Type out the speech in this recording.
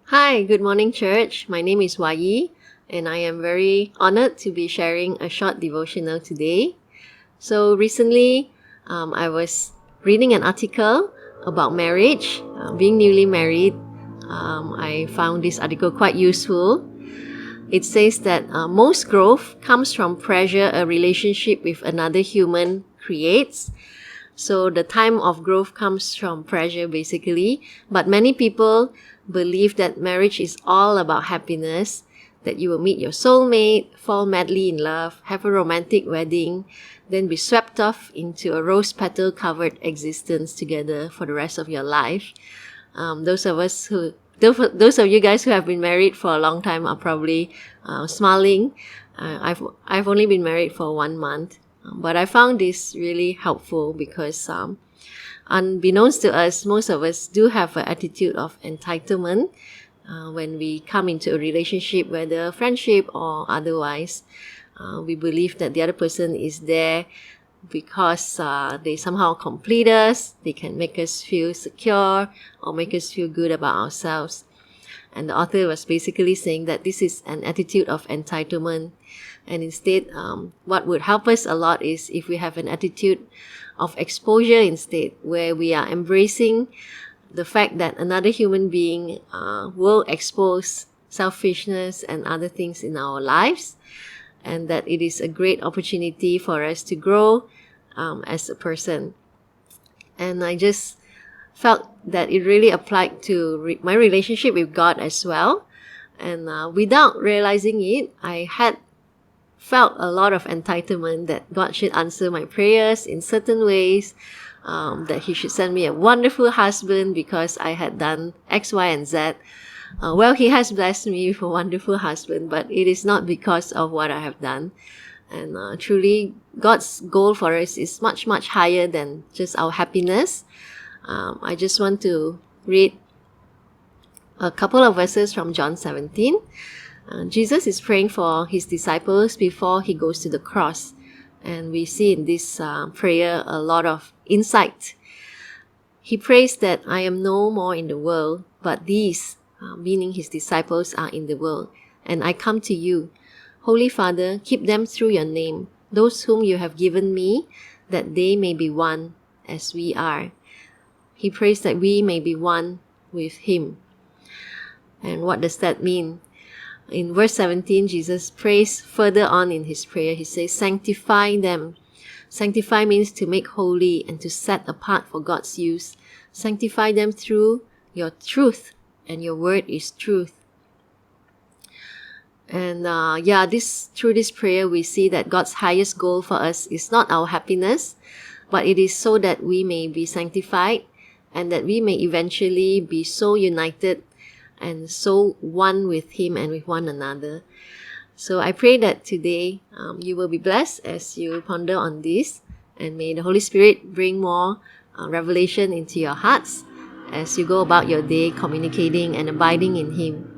Hi, good morning, church. My name is Wai, and I am very honored to be sharing a short devotional today. So, recently, I was reading an article about marriage, being newly married. I found this article quite useful. It says that most growth comes from pressure a relationship with another human creates. So the time of growth comes from pressure basically, but many people believe that marriage is all about happiness, that you will meet your soulmate, fall madly in love, have a romantic wedding, then be swept off into a rose petal covered existence together for the rest of your life. Those of you guys who have been married for a long time are probably smiling. I've only been married for 1 month, but I found this really helpful because unbeknownst to us, most of us do have an attitude of entitlement when we come into a relationship, whether friendship or otherwise. We believe that the other person is there because they somehow complete us, they can make us feel secure or make us feel good about ourselves. And the author was basically saying that this is an attitude of entitlement. And instead, what would help us a lot is if we have an attitude of exposure instead, where we are embracing the fact that another human being will expose selfishness and other things in our lives, and that it is a great opportunity for us to grow as a person. And I just felt that it really applied to my relationship with God as well. And without realizing it, I had felt a lot of entitlement that God should answer my prayers in certain ways, that He should send me a wonderful husband because I had done X, Y, and Z. Well, He has blessed me with a wonderful husband, but it is not because of what I have done. And truly, God's goal for us is much, much higher than just our happiness. I just want to read a couple of verses from John 17. Jesus is praying for His disciples before He goes to the cross. And we see in this prayer a lot of insight. He prays that I am no more in the world, but these, meaning His disciples, are in the world. And I come to you. Holy Father, keep them through your name, those whom you have given me, that they may be one as we are. He prays that we may be one with Him. And what does that mean? In verse 17, Jesus prays further on in His prayer. He says, sanctify them. Sanctify means to make holy and to set apart for God's use. Sanctify them through your truth, and your word is truth. And through this prayer, we see that God's highest goal for us is not our happiness, but it is so that we may be sanctified and that we may eventually be so united and so one with Him and with one another. So I pray that today you will be blessed as you ponder on this, and may the Holy Spirit bring more revelation into your hearts as you go about your day communicating and abiding in Him.